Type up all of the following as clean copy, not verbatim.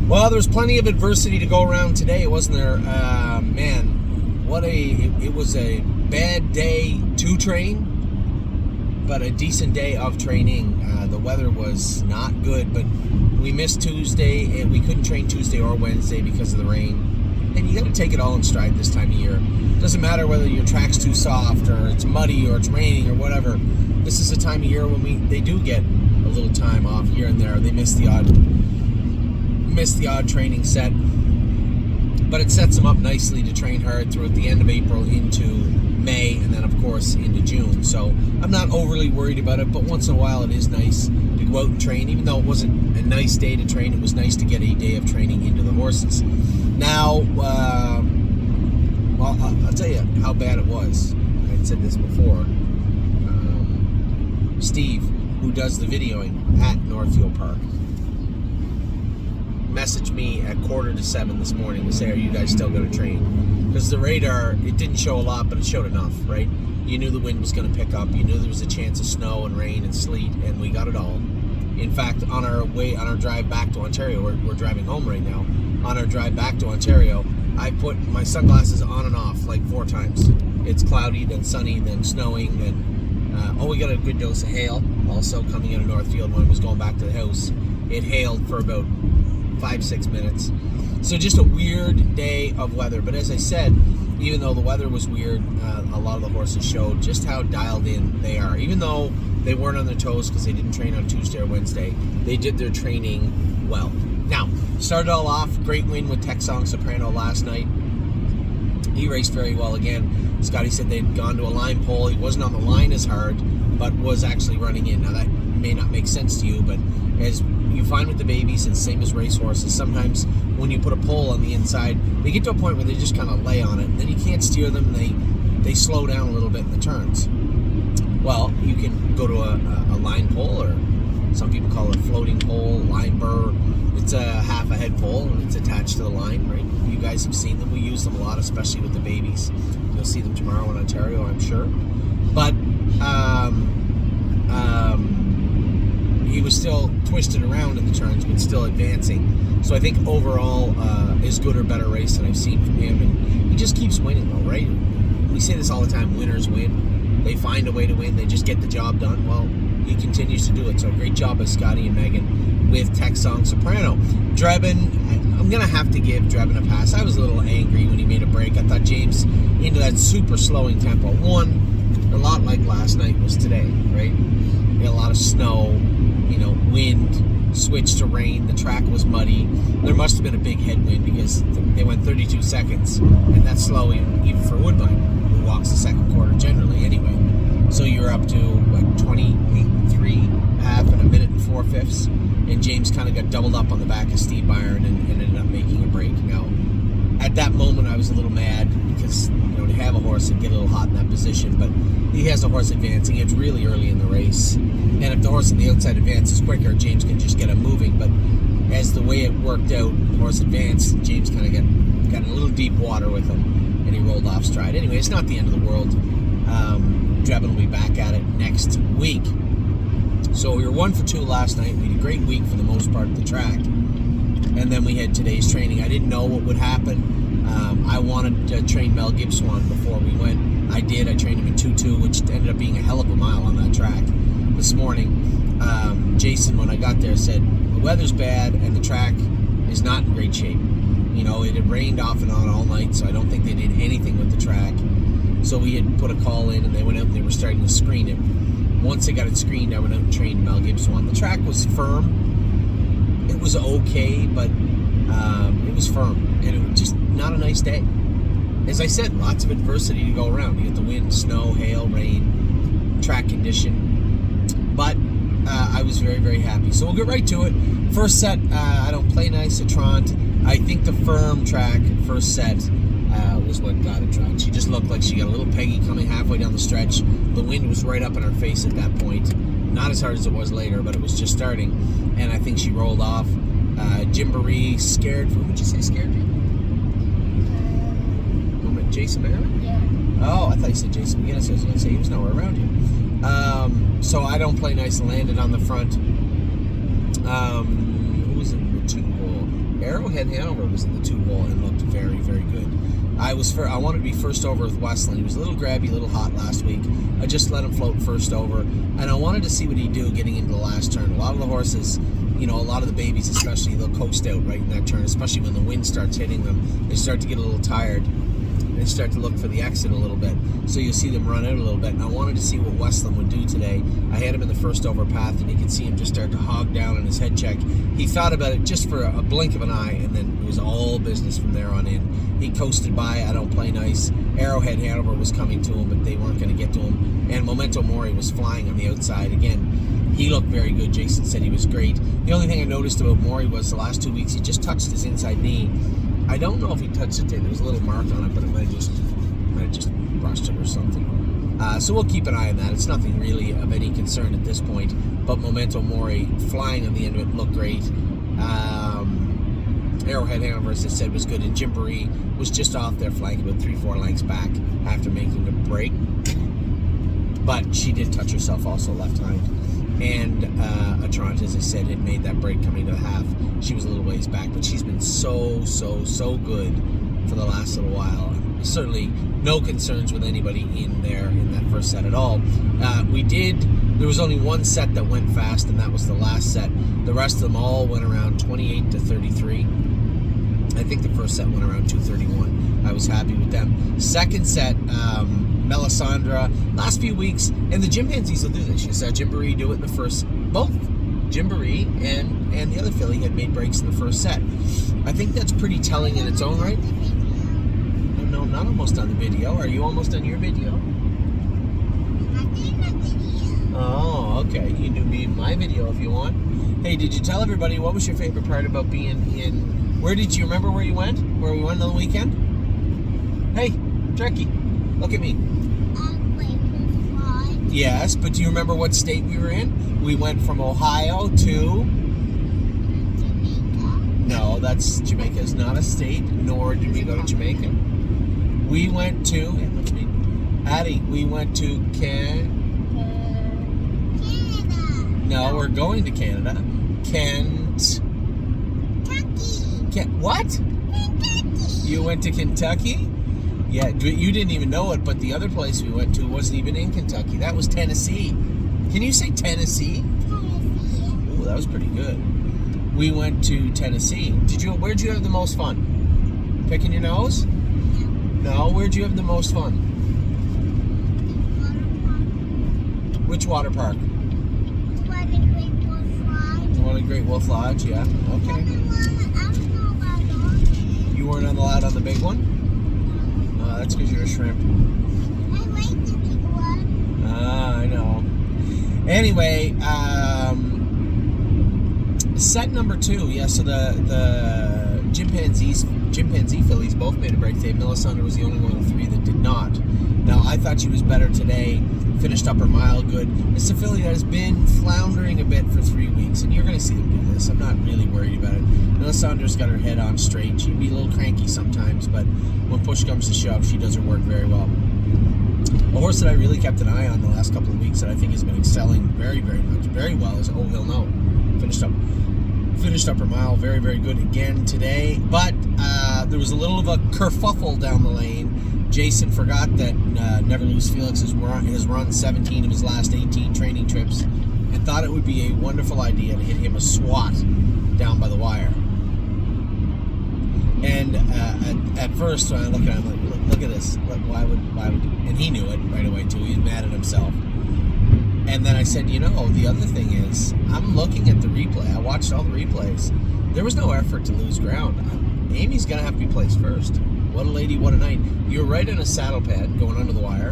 Well, there's plenty of adversity to go around today, wasn't there? Man, it was a bad day to train, but a decent day of training. The weather was not good, but we missed Tuesday, and we couldn't train Tuesday or Wednesday because of the rain. And you got to take it all in stride this time of year. Doesn't matter whether your track's too soft or it's muddy or it's raining or whatever. This is a time of year when they do get a little time off here and there. They miss the odd training set, but it sets them up nicely to train hard through at the end of April into May, and then of course into June. So I'm not overly worried about it, but once in a while it is nice to go out and train. Even though it wasn't a nice day to train, it was nice to get a day of training into the horses. Now, I'll tell you how bad it was. I had said this before. Steve, who does the videoing at Northfield Park, messaged me at 6:45 this morning to say, are you guys still going to train? Because the radar, it didn't show a lot, but it showed enough, right? You knew the wind was going to pick up. You knew there was a chance of snow and rain and sleet, and we got it all. In fact, on our drive back to Ontario, we're driving home right now. On our drive back to Ontario, I put my sunglasses on and off like 4 times. It's cloudy, then sunny, then snowing, then we got a good dose of hail also coming into Northfield when I was going back to the house. It hailed for about 5-6 minutes. So just a weird day of weather. But as I said, even though the weather was weird, a lot of the horses showed just how dialed in they are. Even though they weren't on their toes because they didn't train on Tuesday or Wednesday, they did their training well. Now, started all off, great win with Texong Soprano last night. He raced very well again. Scotty said they'd gone to a line pole. He wasn't on the line as hard, but was actually running in. Now that may not make sense to you, but as you find with the babies, and same as racehorses, sometimes when you put a pole on the inside, they get to a point where they just kind of lay on it, and then you can't steer them. They slow down a little bit in the turns. Well, you can go to a line pole, or some people call it a floating pole, line burr. It's a half a head pole, and it's attached to the line, right? You guys have seen them. We use them a lot, especially with the babies. You'll see them tomorrow in Ontario, I'm sure. But he was still twisted around in the turns, but still advancing. So I think overall, is good or better race than I've seen from him. And he just keeps winning, though, right? We say this all the time, winners win. They find a way to win. They just get the job done. Well, he continues to do it. So great job by Scotty and Megan with Texong Soprano. Drebin, I'm going to have to give Drebin a pass. I was a little angry when he made a break. I thought James, into that super slowing tempo, a lot like last night was today, right? We had a lot of snow, wind, switched to rain. The track was muddy. There must have been a big headwind because they went 32 seconds, and that's slow even for Woodbine, who walks the second quarter generally anyway. So you're up to, 28.3, half and a minute and 4/5. And James kind of got doubled up on the back of Steve Byron and ended up making a break. Now, at that moment, I was a little mad because, to have a horse and get a little hot in that position, but he has a horse advancing. It's really early in the race. And if the horse on the outside advances quicker, James can just get him moving. But as the way it worked out, the horse advanced, James kind of got in a little deep water with him, and he rolled off stride. Anyway, it's not the end of the world. Drebin will be back at it next week. So we were 1 for 2 last night. We had a great week for the most part at the track. And then we had today's training. I didn't know what would happen. I wanted to train Mel Gibson before we went. I did. I trained him in 2-2, which ended up being a hell of a mile on that track this morning. Jason, when I got there, said the weather's bad and the track is not in great shape. It had rained off and on all night, so I don't think they did anything with the track. So we had put a call in, and they went out and they were starting to screen it. Once they got it screened, I went out and trained Mel Gibson. The track was firm. It was okay, but it was firm, and it was just not a nice day. As I said, lots of adversity to go around. You get the wind, snow, hail, rain, track condition. But I was very, very happy. So we'll get right to it. First set, I don't play nice at Trent. I think the firm track, first set, was what got it Trent. She just looked like she got a little peggy coming halfway down the stretch. The wind was right up in her face at that point. Not as hard as it was later, but it was just starting. And I think she rolled off. Gymboree scared. Who would you say scared you? Jason Merriman? Yeah. Oh, I thought you said Jason McGinnis. I was going to say he was nowhere around you. So I don't play nice and landed on the front. Who was in the 2 hole? Arrow Arrowhead Hanover was in the 2-hole and looked very, very good. I wanted to be first over with Westland. He was a little grabby, a little hot last week. I just let him float first over, and I wanted to see what he'd do getting into the last turn. A lot of the horses, a lot of the babies especially, they'll coast out right in that turn, especially when the wind starts hitting them. They start to get a little tired. They start to look for the exit a little bit. So you'll see them run out a little bit. And I wanted to see what Westland would do today. I had him in the first over path, and you could see him just start to hog down on his head check. He thought about it just for a blink of an eye, and then it was all business from there on in. He coasted by. I don't play nice. Arrowhead Hanover was coming to him, but they weren't going to get to him. And Memento Mori was flying on the outside. Again, he looked very good. Jason said he was great. The only thing I noticed about Mori was the last 2 weeks, he just touched his inside knee. I don't know if he touched it. There was a little mark on it, but it might have just brushed it or something. So we'll keep an eye on that. It's nothing really of any concern at this point. But Memento Mori flying on the end of it looked great. Arrowhead Hanover, as I said, was good. And Gymboree was just off their flank, about 3-4 lengths back after making a break. But she did touch herself also left hind. And Atrant, as I said, had made that break coming to the half. She was a little ways back, but she's been so good for the last little while. Certainly no concerns with anybody in there in that first set at all. There was only one set that went fast, and that was the last set. The rest of them all went around 28 to 33. I think the first set went around 231. I was happy with them. Second set, Melisandre, last few weeks, and the Chimpanzees will do this. You saw Gymboree do it in the first, both Gymboree and the other filly had made breaks in the first set. I think that's pretty telling in its own right. No, not almost on the video. Are you almost on your video? Oh, okay. You can do my video if you want. Hey, did you tell everybody what was your favorite part about being in? Where did you remember where you went? Where we went on the weekend? Hey, Turkey, look at me. Yes, but do you remember what state we were in? We went from Ohio to... No, Jamaica is not a state, nor did we go to Jamaica. We went to... Addie, we went to Canada. No, we're going to Canada. Kentucky. What? Kentucky. You went to Kentucky? Yeah, you didn't even know it, but the other place we went to wasn't even in Kentucky. That was Tennessee. Can you say Tennessee? Tennessee. Ooh, that was pretty good. We went to Tennessee. Where'd you have the most fun? Picking your nose? No, where'd you have the most fun? Which water park? The one at Great Wolf Lodge, yeah. Okay. You weren't allowed on the big one? That's because you're a shrimp. I like the big one. I know. Anyway, set number 2. Yeah, so the chimpanzee fillies both made a break today. Melisandre was the only one of the 3 that did not. Now, I thought she was better today. Finished up her mile good. It's a filly that has been floundering a bit for 3 weeks, and you're going to see them do this. I'm not really worried about it. Melisandre's got her head on straight. She'd be a little cranky sometimes, but when push comes to shove, she does her work very well. A horse that I really kept an eye on the last couple of weeks that I think has been excelling very, very much, very well is Oh He'll Know. Finished up her mile very, very good again today, but there was a little of a kerfuffle down the lane. Jason forgot that Never Lose Felix has run 17 of his last 18 training trips and thought it would be a wonderful idea to hit him a swat down by the wire. And at first, when I look at him, like, look at this. Why would? And he knew it right away too. He was mad at himself. And then I said, the other thing is, I'm looking at the replay. I watched all the replays. There was no effort to lose ground. Amy's gonna have to be placed first. What a lady, what a night. You're right in a saddle pad going under the wire,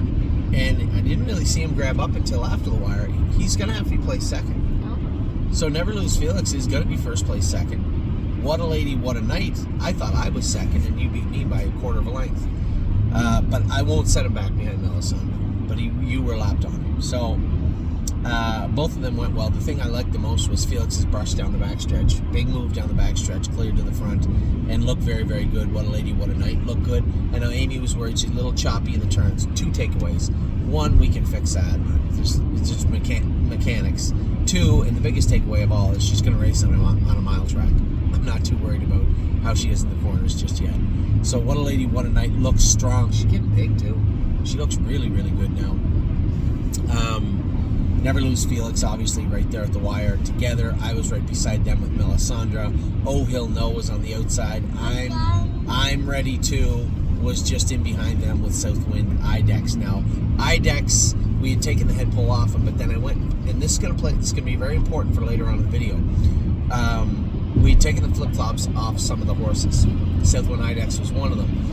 and I didn't really see him grab up until after the wire. He's gonna have to be placed second. So Never Lose Felix is gonna be first place second. What a lady, what a night. I thought I was second, and you beat me by a quarter of a length. But I won't set him back behind Melisandre. But you were lapped on him. So both of them went well. The thing I liked the most was Felix's brush down the backstretch. Big move down the backstretch, cleared to the front, and looked very, very good. What a lady, what a night. Looked good. I know Amy was worried. She's a little choppy in the turns. 2 takeaways. 1, we can fix that. It's just mechanics. 2, and the biggest takeaway of all is she's going to race on a mile track. I'm not too worried about how how she is in the corners just yet. So What a Lady, What a Night looks strong. She's getting big too. She looks really, really good now. Never Lose Felix, obviously, right there at the wire together. I was right beside them with Melisandre. Oh He'll Know was on the outside. I'm Ready To was just in behind them with Southwind Idex. Now, Idex, we had taken the head pull off him, but then I went, and this is going to be very important for later on in the video. We had taken the flip-flops off some of the horses. Southwind Idex was one of them.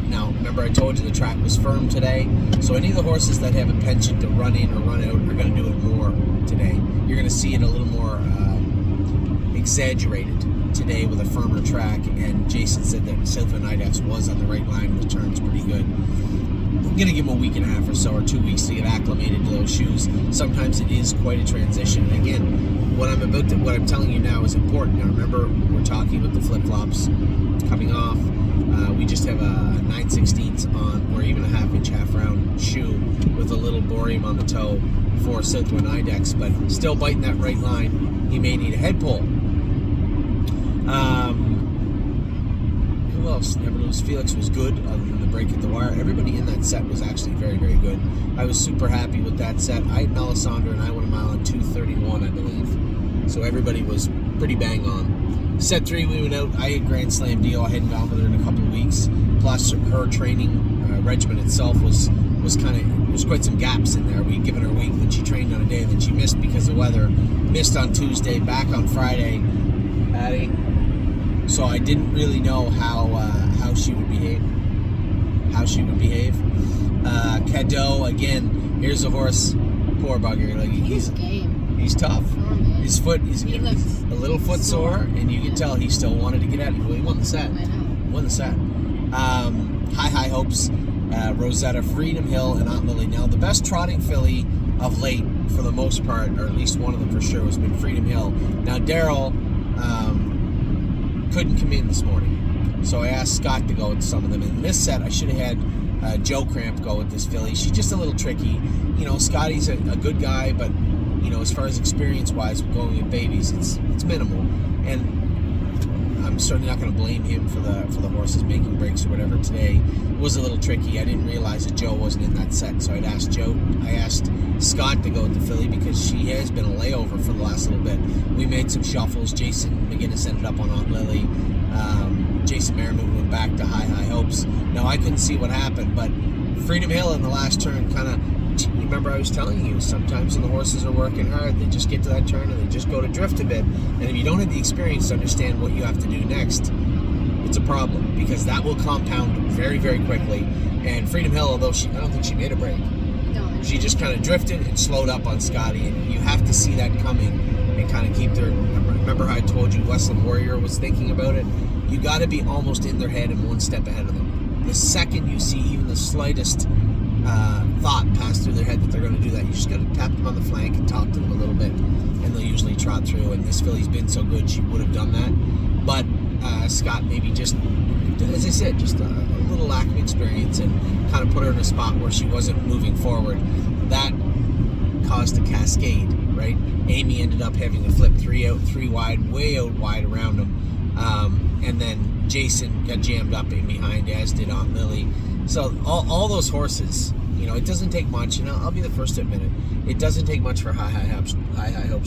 Now, remember I told you the track was firm today, so any of the horses that have a penchant to run in or run out are going to do it more today. You're going to see it a little more exaggerated today with a firmer track, and Jason said that Southwind Idex was on the right line and the turn's pretty good. I'm going to give him a week and a half or so, or 2 weeks to get acclimated to those shoes. Sometimes it is quite a transition. And again, what I'm telling you now is important. Now remember, we're talking about the flip-flops coming off. We just have a 9/16 on, or even a half-inch, half-round shoe with a little borium on the toe for Southwind Idex, but still biting that right line. He may need a head pull. Who else? Never Lose Felix was good, other than the break at the wire. Everybody in that set was actually very, very good. I was super happy with that set. I had Melisandre and I went a mile in 2:31, I believe. So everybody was pretty bang on. Set 3, we went out. I had Grand Slam Dio. I hadn't gone with her in a couple of weeks. Plus, her training regimen itself was quite some gaps in there. We'd given her a week, then she trained on a day, then she missed because of weather. Missed on Tuesday, back on Friday. Addie. So I didn't really know how she would behave. Cadeau, again, here's a horse. Poor bugger. Like he's tough. His foot, he's a little foot sore, and you can tell he still wanted to get at it. Well, he won the set. I know. Won the set. High Hopes, Rosetta, Freedom Hill, and Aunt Lily. Now, the best trotting filly of late, for the most part, or at least one of them for sure, has been Freedom Hill. Now, Daryl couldn't come in this morning, so I asked Scott to go with some of them. In this set, I should have had Joe Cramp go with this filly. She's just a little tricky. You know, Scotty's a good guy, but you know, as far as experience-wise, going with babies, it's minimal, and I'm certainly not going to blame him for the horses making breaks or whatever. Today was a little tricky. I didn't realize that Joe wasn't in that set, so I asked Scott to go with the filly because she has been a layover for the last little bit. We made some shuffles. Jason McGinnis ended up on Aunt Lily. Jason Merriman went back to High Hopes. Now, I couldn't see what happened, but Freedom Hill in the last turn kind of, remember I was telling you, sometimes when the horses are working hard, they just get to that turn and they just go to drift a bit. And if you don't have the experience to understand what you have to do next, it's a problem, because that will compound very, very quickly. And Freedom Hill, although I don't think she made a break, she just kind of drifted and slowed up on Scotty, and you have to see that coming and kind of keep their, remember how I told you Westland Warrior was thinking about it? You got to be almost in their head and one step ahead of them. The second you see even the slightest thought pass through their head that they're going to do that, you just got to tap them on the flank and talk to them a little bit, and they'll usually trot through. And this filly's been so good, she would have done that, but Scott maybe just, as I said, just a little lack of experience, and kind of put her in a spot where she wasn't moving forward. That caused a cascade, right? Amy ended up having to flip 3 out, 3 wide, way out wide around him, and then Jason got jammed up in behind, as did Aunt Lily. So all those horses, you know, it doesn't take much, and I'll be the first to admit it. It doesn't take much for High Hopes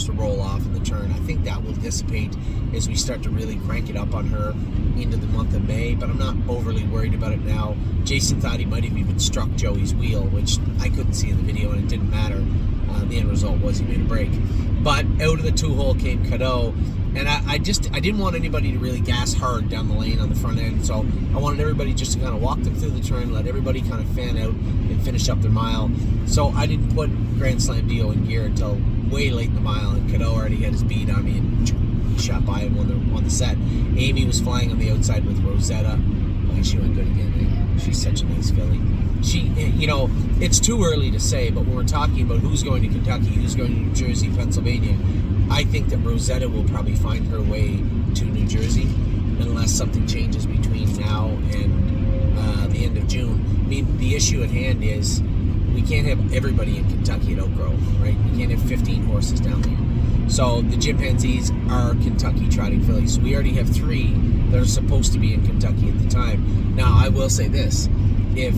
to roll off in the turn. I think that will dissipate as we start to really crank it up on her into the month of May, but I'm not overly worried about it now. Jason thought he might have even struck Joey's wheel, which I couldn't see in the video, and it didn't matter. The end result was he made a break. But out of the 2-hole came Cadeau, and I didn't want anybody to really gas hard down the lane on the front end, so I wanted everybody just to kind of walk them through the turn, let everybody kind of fan out and finish up their mile. So I didn't put Grand Slam Dio in gear until way late in the mile, and Cadeau already had his bead on me and shot by and won the set. Amy was flying on the outside with Rosetta. Oh, she went good again. Eh? She's such a nice filly. She, you know, it's too early to say, but when we're talking about who's going to Kentucky, who's going to New Jersey, Pennsylvania, I think that Rosetta will probably find her way to New Jersey unless something changes between now and the end of June. I mean, the issue at hand is we can't have everybody in Kentucky at Oak Grove, right? We can't have 15 horses down there. So the chimpanzees are Kentucky trotting fillies. We already have 3 that are supposed to be in Kentucky at the time. Now, I will say this. If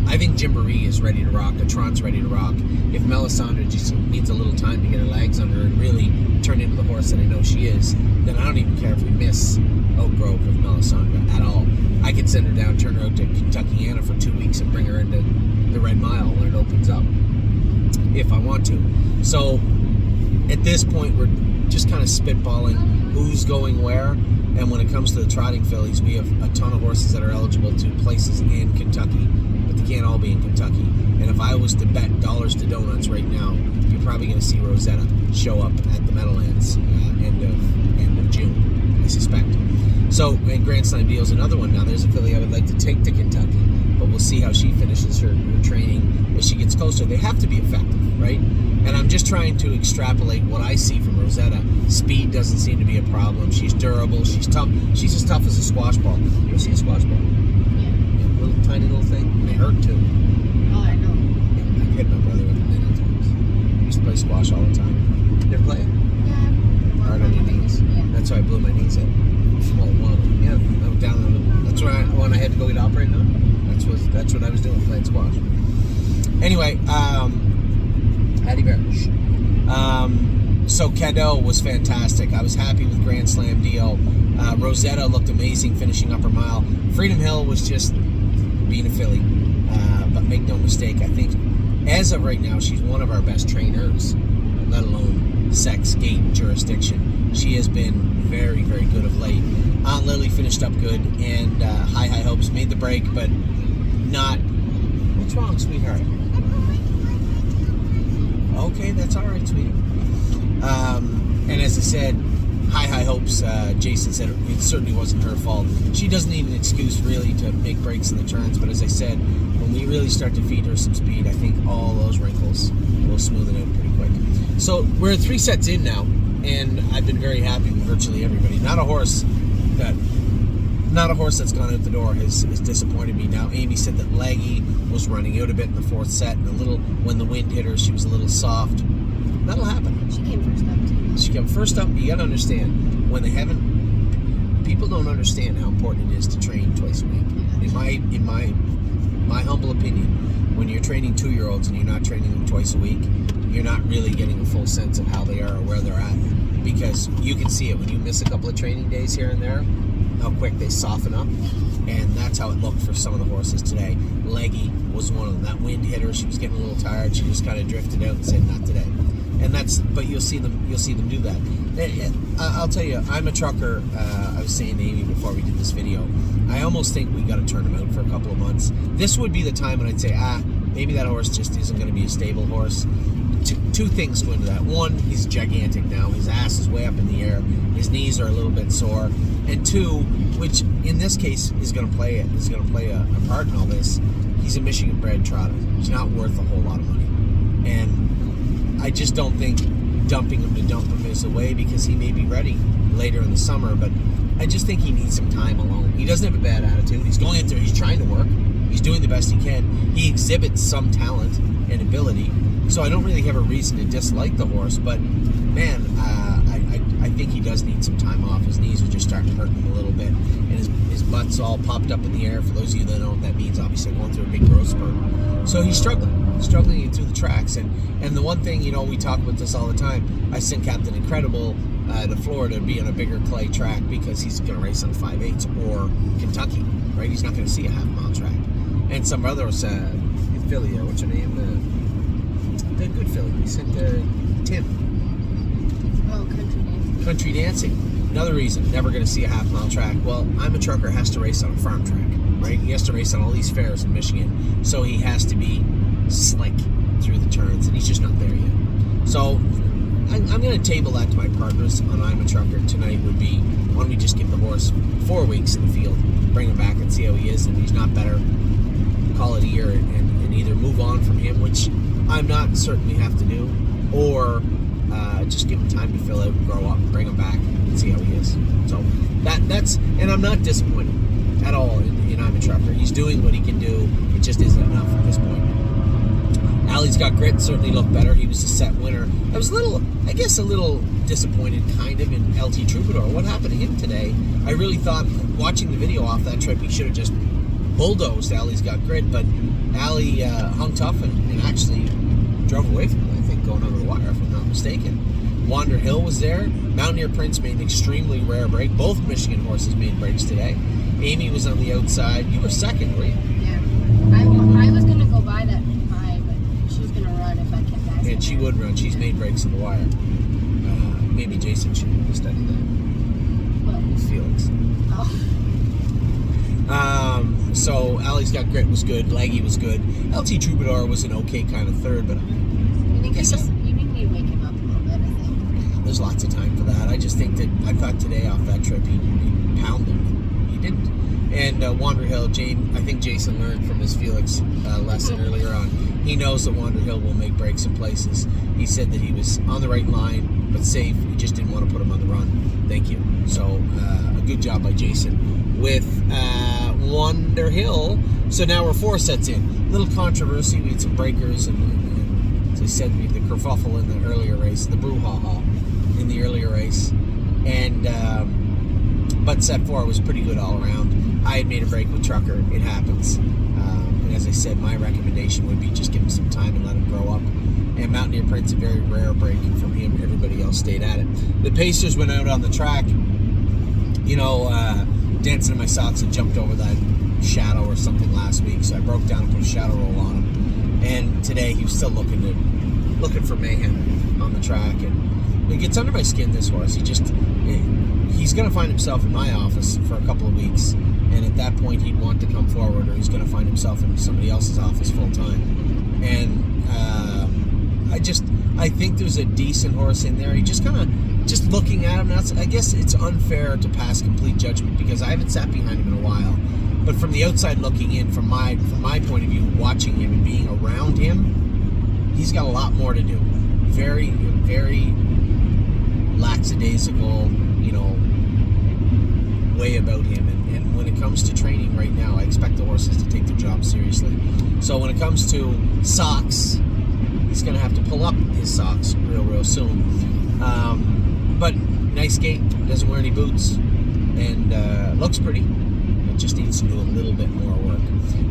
I think Gymboree is ready to rock, Atron's ready to rock. If Melisandre just needs a little time to get her legs under her and really turn into the horse that I know she is, then I don't even care if we miss Oak Grove with Melisandre at all. I could send her down, turn her out to Kentuckiana for 2 weeks and bring her into the Red Mile when it opens up, if I want to. So at this point, we're just kind of spitballing who's going where. And when it comes to the trotting fillies, we have a ton of horses that are eligible to places in Kentucky, but they can't all be in Kentucky. And if I was to bet dollars to donuts right now, you're probably going to see Rosetta show up at the Meadowlands end of June, I suspect. So, and Grand Slam Deal is another one. Now, there's a filly I would like to take to Kentucky, but we'll see how she finishes her training as she gets closer. They have to be effective, right? And I'm just trying to extrapolate what I see from Rosetta. Speed doesn't seem to be a problem. She's durable. She's tough. She's as tough as a squash ball. You ever see a squash ball? Yeah. Little tiny little thing. They hurt too. Oh, I know. Yeah, I've hit my brother with it many times. I used to play squash all the time. You ever play it? Yeah. Hard on your knees. Yeah. That's why I blew my knees out. Well, one of them. Yeah, I went down on them. That's when I had to go eat operate now. That's what I was doing, playing squash. Anyway, Hattie Bear. So Cadeau was fantastic. I was happy with Grand Slam Deal. Rosetta looked amazing finishing Upper Mile. Freedom Hill was just being a filly. But make no mistake, I think as of right now, she's one of our best trainers, let alone sex, gait, jurisdiction. She has been very, very good of late. Aunt Lily finished up good, and High Hopes made the break, but not... What's wrong, sweetheart? Okay, that's all right, sweetie. And as I said, High Hopes, Jason said it certainly wasn't her fault. She doesn't need an excuse really to make breaks in the turns, but as I said, when we really start to feed her some speed, I think all those wrinkles will smooth it out pretty quick. So we're 3 sets in now, and I've been very happy with virtually everybody. Not a horse that's gone out the door has disappointed me. Now, Amy said that Leggy was running out a bit in the 4th set, and when the wind hit her, she was a little soft. That'll happen. She came first up, too. She came first up. You got to understand, when they haven't, people don't understand how important it is to train twice a week. In my humble opinion, when you're training 2-year-olds and you're not training them twice a week, you're not really getting a full sense of how they are or where they're at, because you can see it when you miss a couple of training days here and there, how quick they soften up. And that's how it looked for some of the horses today. Leggy was one of them. That wind hit her. She was getting a little tired. She just kind of drifted out and said, "Not today." But you'll see them do that. And I'll tell you, I'm a trucker. I was saying to Amy before we did this video, I almost think we got to turn him out for a couple of months. This would be the time when I'd say, maybe that horse just isn't going to be a stable horse. Two things go into that. One, he's gigantic now. His ass is way up in the air. His knees are a little bit sore. And 2, which in this case is going to play a part in all this, he's a Michigan-bred trotter. He's not worth a whole lot of money. And I just don't think dumping him to dump him is the way, because he may be ready later in the summer, but I just think he needs some time alone. He doesn't have a bad attitude. He's going in there. He's trying to work. He's doing the best he can. He exhibits some talent and ability. So I don't really have a reason to dislike the horse, but man, I think he does need some time off. His knees are just starting to hurt him a little bit, and his butt's all popped up in the air. For those of you that know what that means, obviously going through a big growth spurt. So he's struggling through the tracks, and the one thing, we talk about this all the time. I sent Captain Incredible to Florida to be on a bigger clay track because he's going to race on 5/8 or Kentucky, right? He's not going to see a half-mile track. And some other filly, what's her name? The good filly. We sent Tim. Oh, Country Dancing. Another reason, never going to see a half-mile track. Well, I'm a trucker, has to race on a farm track, right? He has to race on all these fairs in Michigan, so he has to be slick through the turns, and he's just not there yet. So I'm going to table that to my partners on I'm a Trucker tonight. Would be, why don't we just give the horse 4 weeks in the field, bring him back and see how he is, and if he's not better, call it a year and either move on from him, which I'm not certain we have to do, or just give him time to fill out and grow up, bring him back and see how he is. So that's, and I'm not disappointed at all in I'm a Trucker. He's doing what he can do. It just isn't enough at this point. Allie's Got Grit certainly looked better. He was a set winner. I was a little disappointed kind of in LT Troubadour. What happened to him today? I really thought, watching the video off that trip, he should have just bulldozed Allie's Got Grit, but Allie hung tough and actually drove away from him, I think, going over the wire, if I'm not mistaken. Wander Hill was there. Mountaineer Prince made an extremely rare break. Both Michigan horses made breaks today. Amy was on the outside. You were second, were you? Yeah. I was gonna go by that high, but she was gonna run if I kept asking. And she would run. She's made breaks on the wire. Maybe Jason should have studied that. Well, Felix. oh. So Allie's Got Grit was good. Leggy was good. LT Troubadour was an okay kind of third, but I think you guess need to wake him up a little bit, I think. there's lots of time for that. I just think that I thought today off that trip he pounded him. He didn't. And Wander Hill, I think Jason learned from his Felix lesson earlier on. He knows that Wander Hill will make breaks in places. He said that he was on the right line, but safe. He just didn't want to put him on the run. Thank you. So a good job by Jason with Wander Hill. So now we're 4 sets in. Little controversy. We had some breakers, and as I said, we had the kerfuffle in the earlier race, the brouhaha in the earlier race, and but set 4 was pretty good all around. I had made a break with Trucker. It happens. And as I said, my recommendation would be just give him some time and let him grow up. And Mountaineer Prince, a very rare break from him. Everybody else stayed at it. The Pacers went out on the track. You know, Dancing in My Socks had jumped over that shadow or something last week, so I broke down and put a shadow roll on him. And today he was still looking for mayhem on the track. And it gets under my skin, this horse. He's going to find himself in my office for a couple of weeks. And at that point, he'd want to come forward, or he's going to find himself in somebody else's office full time. And I think there's a decent horse in there. He just looking at him, I guess it's unfair to pass complete judgment because I haven't sat behind him in a while. But from the outside looking in, from my point of view, watching him and being around him, he's got a lot more to do. Very, very lackadaisical, way about him. And when it comes to training right now, I expect the horses to take their job seriously. So when it comes to socks, he's going to have to pull up his socks real soon. But nice gait, doesn't wear any boots, and looks pretty. It just needs to do a little bit more work.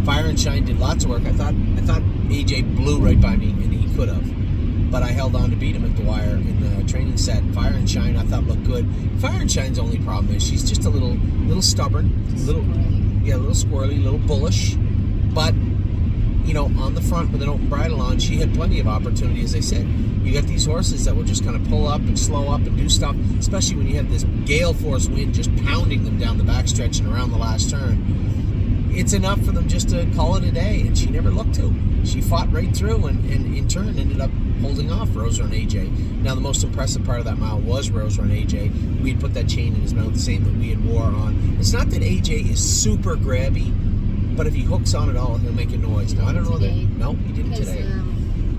Fire and Shine did lots of work. I thought AJ blew right by me, and he could have. But I held on to beat him at the wire in the training set. Fire and Shine I thought looked good. Fire and Shine's only problem is she's just a little stubborn, a little squirrely, a little bullish. But, on the front with an open bridle on, she had plenty of opportunity, as I said. You got these horses that will just kind of pull up and slow up and do stuff, especially when you have this gale force wind just pounding them down the backstretch and around the last turn. It's enough for them just to call it a day, and she never looked to. She fought right through and in turn ended up holding off Rose Run AJ. Now, the most impressive part of that mile was Rose Run AJ. We had put that chain in his mouth, the same that we had wore on. It's not that AJ is super grabby, but if he hooks on at all, he'll make a noise. Now, I don't know that... No, he didn't today.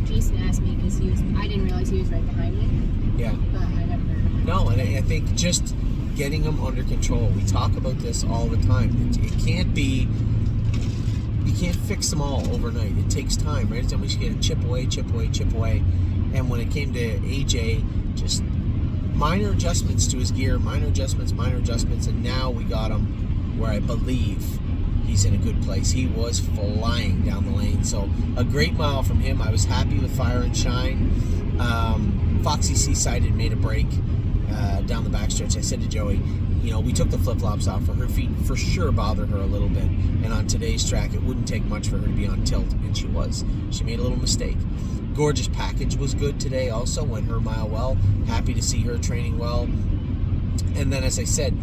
Jason asked me because I didn't realize he was right behind me. Yeah. But I never heard him. No, and I think just getting him under control. We talk about this all the time. It can't be... You can't fix them all overnight. It takes time, right? Then we should get a chip away. And when it came to AJ, just minor adjustments to his gear, minor adjustments, and now we got him where I believe he's in a good place. He was flying down the lane. So a great mile from him. I was happy with Fire and Shine. Foxy Seaside had made a break down the backstretch. I said to Joey, we took the flip-flops off for her feet. For sure bother her a little bit. And on today's track, it wouldn't take much for her to be on tilt, and she was. She made a little mistake. Gorgeous Package was good today also, went her mile well. Happy to see her training well. And then, as I said,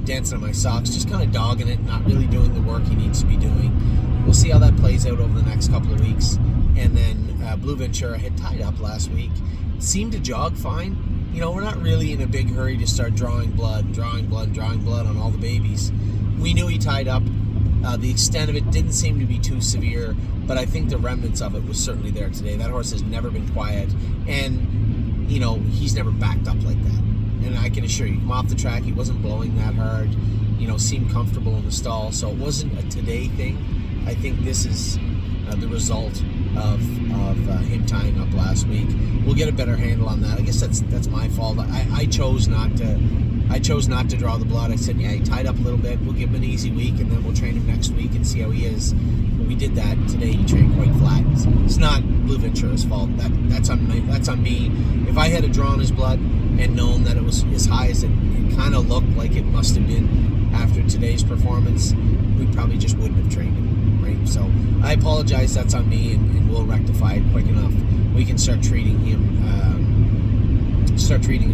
Dancing in My Socks, just kind of dogging it, not really doing the work he needs to be doing. We'll see how that plays out over the next couple of weeks. And then Blue Ventura had tied up last week. Seemed to jog fine. We're not really in a big hurry to start drawing blood on all the babies. We knew he tied up. The extent of it didn't seem to be too severe, but I think the remnants of it was certainly there today. That horse has never been quiet, and, he's never backed up like that. And I can assure you, come off the track, he wasn't blowing that hard, seemed comfortable in the stall, so it wasn't a today thing. I think this is the result of him tying up last week. We'll get a better handle on that. I guess that's my fault. I chose not to draw the blood. I said, yeah, he tied up a little bit. We'll give him an easy week, and then we'll train him next week and see how he is. But we did that today. He trained quite flat. It's not Blue Ventura's fault. That's on me. That's on me. If I had drawn his blood and known that it was as high as it kind of looked like it must have been after today's performance, we probably just wouldn't have trained him, right? So I apologize. That's on me, and we'll rectify it quick enough. We can start treating him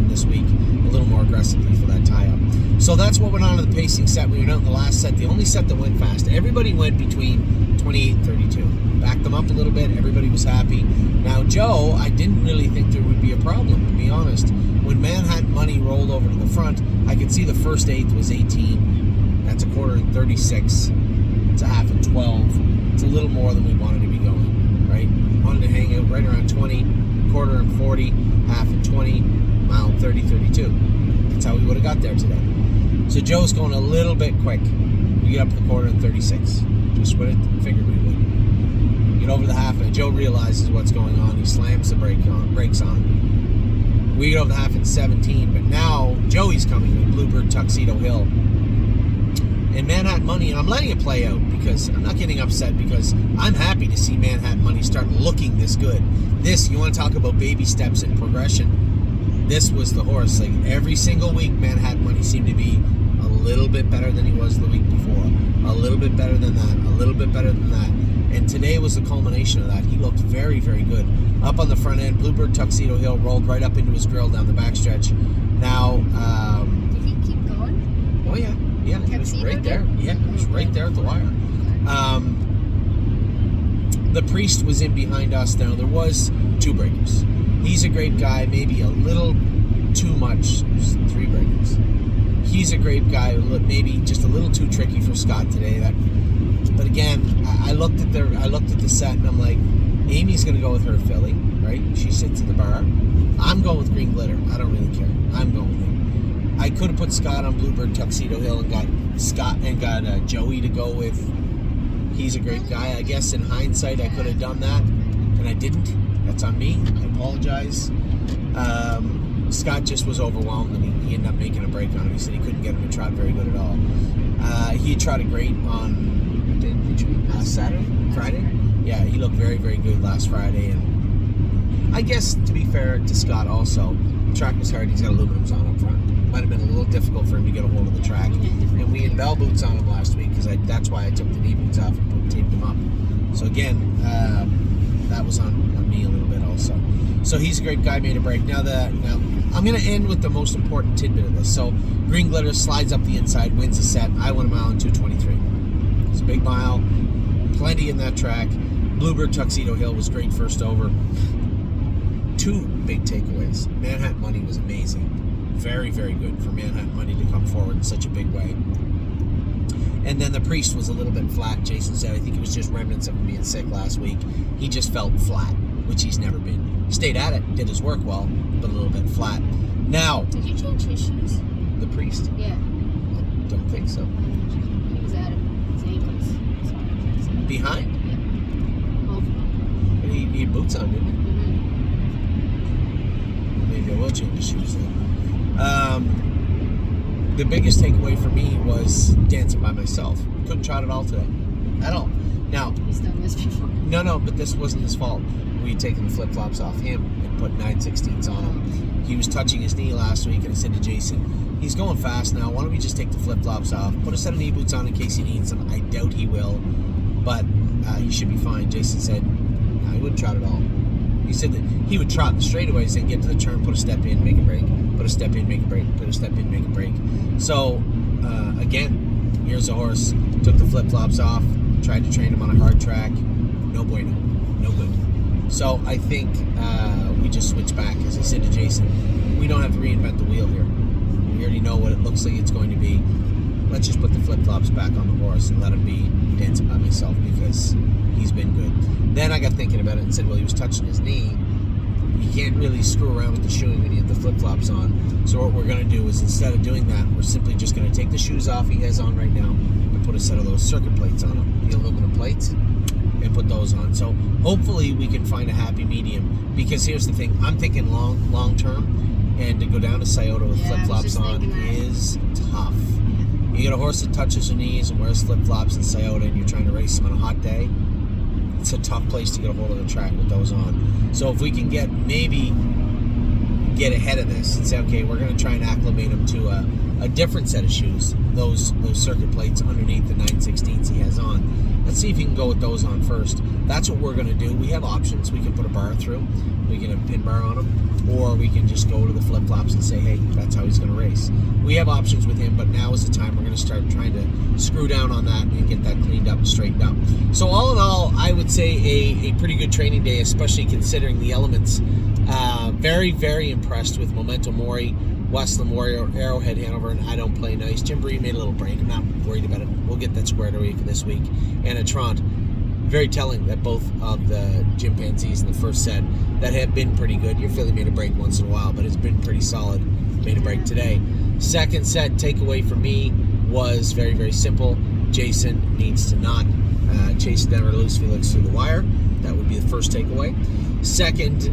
this week a little more aggressively for that tie-up. So that's what went on in the pacing set. We were out in the last set, the only set that went fast. Everybody went between 28 and 32. Backed them up a little bit. Everybody was happy. Now, Joe, I didn't really think there would be a problem, to be honest. When Manhattan Money rolled over to the front, I could see the first eighth was 18. That's a quarter in 36. It's a half in 12. It's a little more than we wanted to be going, right? Wanted to hang out right around 20, quarter in 40, half in 20, mile in 30, 32. That's how we would have got there today. So Joe's going a little bit quick. We get up to the quarter in 36. Just what I figured we would. Get over the half, and Joe realizes what's going on. He slams the brakes on. We get over the half in 17, but now Joey's coming with Bluebird Tuxedo Hill. And Manhattan Money, and I'm letting it play out because I'm not getting upset because I'm happy to see Manhattan Money start looking this good. This, you want to talk about baby steps and progression. This was the horse. Like every single week, Manhattan Money seemed to be a little bit better than he was the week before. A little bit better than that. A little bit better than that. And today was the culmination of that. He looked very, very good. Up on the front end, Bluebird Tuxedo Hill rolled right up into his grill down the backstretch. Now, did he keep going? Oh yeah. Yeah, it was right there. Yeah, it was right there at the wire. The Priest was in behind us. Now, there was 2 breakers. He's a great guy, maybe a little too much. 3 breakers. He's a great guy, maybe just a little too tricky for Scott today. But again, I looked at the set and I'm like, Amy's going to go with her filly, right? She sits at the bar. I'm going with Green Glitter. I don't really care. I'm going with him. I could have put Scott on Bluebird Tuxedo Hill and got Joey to go with. He's a great guy. I guess in hindsight I could have done that, and I didn't. That's on me. I apologize. Scott just was overwhelmed, and he ended up making a break on him. He said he couldn't get him to trot very good at all. He trotted great on last Saturday, Friday. Yeah, he looked very, very good last Friday, and I guess to be fair to Scott also, the track was hard. He's got aluminums on up front. Might have been a little difficult for him to get a hold of the track. And we had bell boots on him last week because that's why I took the knee boots off and taped them up. So again, that was on me a little bit also. So he's a great guy, made a break. Now I'm going to end with the most important tidbit of this. So Green Glitter slides up the inside, wins the set. I won a mile in 2:23. It's a big mile, plenty in that track. Bluebird Tuxedo Hill was great first over. 2 big takeaways. Manhattan Money was amazing. Very, very good for Manhattan Money to come forward in such a big way. And then the Priest was a little bit flat. Jason said, I think it was just remnants of him being sick last week. He just felt flat, which he's never been. Stayed at it, did his work well, but a little bit flat. Now, did you change his shoes? The Priest? Yeah. Don't think so. He was at his ankles. Behind? Yeah. Both of them. But he had boots on, didn't he? Maybe I will change his shoes then. The biggest takeaway for me was dancing by myself. Couldn't trot at all today. At all. Now, he's done this before. No, but this wasn't his fault. We had taken the flip-flops off him and put 9/16s on him. He was touching his knee last week, and I said to Jason, he's going fast now. Why don't we just take the flip-flops off, put a set of knee boots on in case he needs them. I doubt he will, but he should be fine. Jason said, no, he wouldn't trot at all. He said that he would trot the straightaways and get to the turn, put a step in, make a break, put a step in, make a break, put a step in, make a break. So, again, here's a horse, took the flip-flops off, tried to train him on a hard track. No bueno. No good. So I think we just switch back. As I said to Jason, we don't have to reinvent the wheel here. We already know what it looks like it's going to be. Let's just put the flip-flops back on the horse and let him be dancing by myself because he's been good. Then I got thinking about it and said, well, he was touching his knee. You can't really screw around with the shoeing when you have the flip-flops on. So what we're going to do is instead of doing that, we're simply just going to take the shoes off he has on right now and put a set of those circuit plates on him. The aluminum plates. and put those on. So hopefully we can find a happy medium, because here's the thing, I'm thinking long term, and to go down to Scioto with flip-flops on is tough. You get a horse that touches her knees and wears flip-flops in Scioto, and you're trying to race him on a hot day, it's a tough place to get a hold of the track with those on. So if we can get ahead of this and say, okay, we're going to try and acclimate him to a different set of shoes, those circuit plates underneath the 9/16 he has on. Let's see if he can go with those on first. That's what we're going to do. We have options. We can put a bar through, we can have a pin bar on him, or we can just go to the flip-flops and say, hey, that's how he's going to race. We have options with him, but now is the time we're going to start trying to screw down on that and get that cleaned up and straightened up. So all in all, I would say a pretty good training day, especially considering the elements. Very, very impressed with Memento Mori, Westland Warrior, Arrowhead Hanover, and I Don't Play Nice. Gymboree made a little break. I'm not worried about it. We'll get that squared away for this week. And at Trent, very telling that both of the chimpanzees in the first set that have been pretty good. Your filly made a break once in a while, but it's been pretty solid. Made a break today. Second set takeaway for me was very, very simple. Jason needs to not chase Denver Loose Felix through the wire. That would be the first takeaway. Second,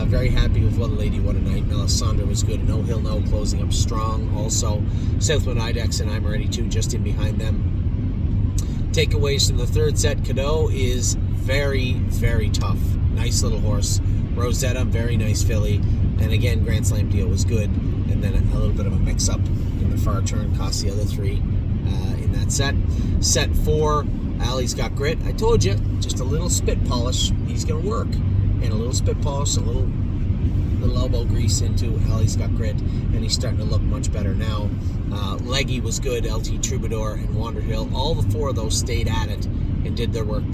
very happy with What a Lady, What a Night. Melisandre was good. No Hill No closing up strong. Also, Southwind Ibex and I'm Ready too, just in behind them. Takeaways from the third set. Cadeau is very, very tough. Nice little horse. Rosetta, very nice filly. And again, Grand Slam Deal was good. And then a little bit of a mix-up in the far turn cost the other three in that set. Set 4, Allie's Got Grit. I told you, just a little spit polish. He's going to work. And a little spit polish, a little elbow grease into Allie's Got Grit, and he's starting to look much better now. Leggy was good, LT Troubadour and Wanderhill. All the 4 of those stayed at it and did their work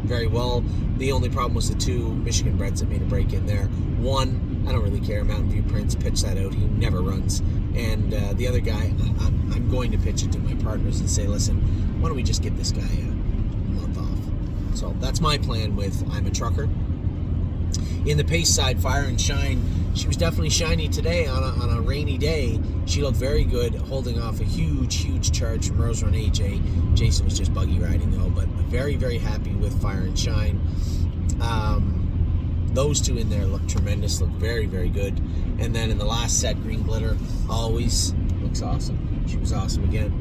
very well. The only problem was the 2 Michigan breds that made a break in there. One, I don't really care, Mountain View Prince pitched that out. He never runs. And the other guy, I'm going to pitch it to my partners and say, listen, why don't we just give this guy a month off? So that's my plan with I'm a Trucker. In the pace side, Fire and Shine, she was definitely shiny today on a rainy day. She looked very good, holding off a huge charge from Rose Run AJ. Jason was just buggy riding though, but very, very happy with Fire and Shine. Those 2 in there look tremendous, look very, very good. And then in the last set, Green Glitter always looks awesome. She was awesome again.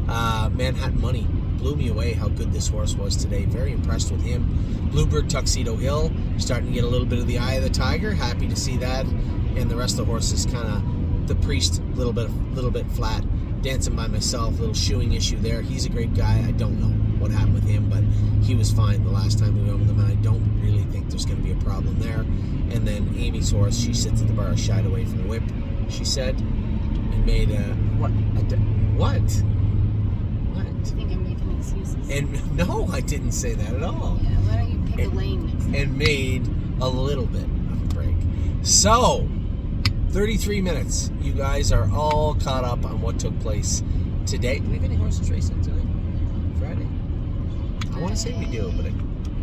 Manhattan Money blew me away how good this horse was today. Very impressed with him. Bluebird Tuxedo Hill, starting to get a little bit of the eye of the tiger. Happy to see that. And the rest of the horses kind of, the Priest, little bit flat. Dancing by Myself, little shoeing issue there. He's a great guy. I don't know what happened with him, but he was fine the last time we went with him, and I don't really think there's going to be a problem there. And then Amy's horse, she sits at the bar, shied away from the whip, she said, and made a... What? What? I think I'm making excuses. And no, I didn't say that at all. Yeah, why don't you pick a lane next time? And made a little bit of a break. So, 33 minutes. You guys are all caught up on what took place today. Do we have any horses racing today? Friday? I want to say we do, but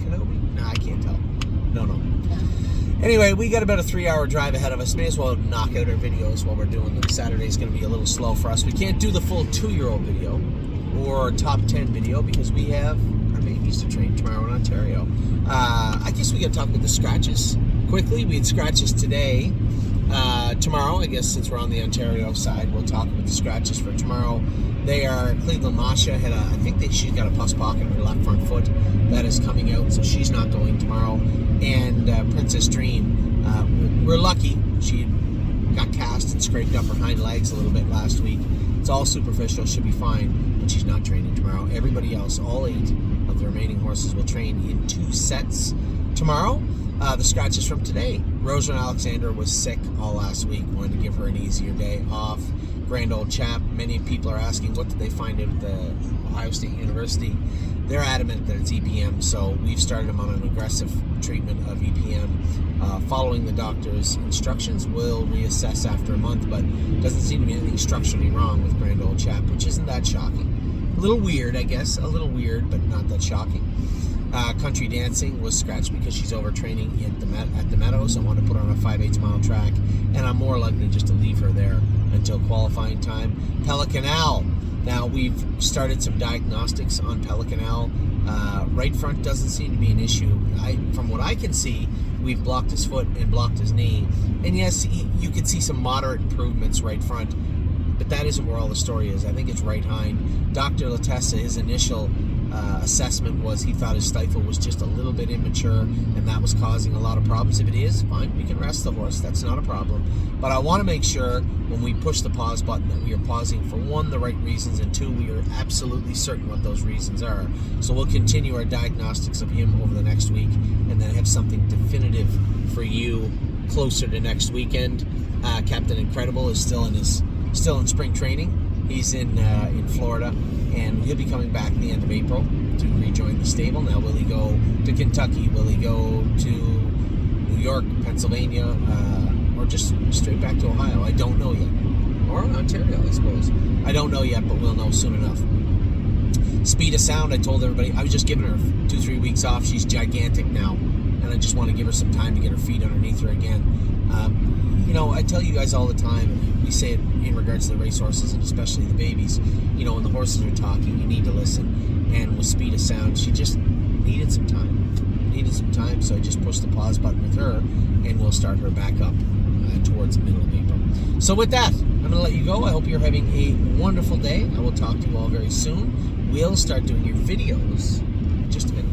Kenobi? No, I can't tell. No. Anyway, we got about a 3-hour drive ahead of us. May as well knock out our videos while we're doing them. Saturday's going to be a little slow for us. We can't do the full 2-year-old video or top 10 video because we have our babies to train tomorrow in Ontario. I guess we got to talk about the scratches quickly. We had scratches today. Tomorrow, I guess since we're on the Ontario side, we'll talk about the scratches for tomorrow. They are Cleveland Masha had I think she's got a pus pocket in her left front foot that is coming out, so she's not going tomorrow. And Princess Dream, we're lucky. She got cast and scraped up her hind legs a little bit last week. It's all superficial, should be fine, but she's not training tomorrow. Everybody else, all 8 of the remaining horses will train in 2 sets tomorrow. The scratches from today. Rosalind Alexander was sick all last week. Wanted to give her an easier day off. Grand Old Chap. Many people are asking, what did they find out at the Ohio State University? They're adamant that it's EPM, so we've started them on an aggressive treatment of EPM. Following the doctor's instructions, we'll reassess after a month, but doesn't seem to be anything structurally wrong with Grand Old Chap, which isn't that shocking. A little weird, I guess. A little weird, but not that shocking. Country Dancing was scratched because she's overtraining at the Meadows. I want to put her on a 5/8 mile track, and I'm more likely just to leave her there until qualifying time. Pelicanal. Now, we've started some diagnostics on Pelicanal. Right front doesn't seem to be an issue. From what I can see, we've blocked his foot and blocked his knee. And yes, you could see some moderate improvements right front, but that isn't where all the story is. I think it's right hind. Dr. Latessa, his initial assessment was he thought his stifle was just a little bit immature, and that was causing a lot of problems. If it is, fine, we can rest the horse. That's not a problem. But I want to make sure when we push the pause button that we are pausing for one, the right reasons, and two, we are absolutely certain what those reasons are. So we'll continue our diagnostics of him over the next week, and then have something definitive for you closer to next weekend. Captain Incredible is still in spring training. He's in Florida, and he'll be coming back at the end of April to rejoin the stable. Now, will he go to Kentucky? Will he go to New York, Pennsylvania, or just straight back to Ohio? I don't know yet. Or Ontario, I suppose. I don't know yet, but we'll know soon enough. Speed of Sound, I told everybody, I was just giving her 2-3 weeks off. She's gigantic now, and I just want to give her some time to get her feet underneath her again. I tell you guys all the time, we say it in regards to the racehorses and especially the babies, when the horses are talking, you need to listen. And with Speed of Sound, she just needed some time. So I just pushed the pause button with her, and we'll start her back up towards the middle of April. So with that, I'm going to let you go. I hope you're having a wonderful day. I will talk to you all very soon. We'll start doing your videos in just a minute.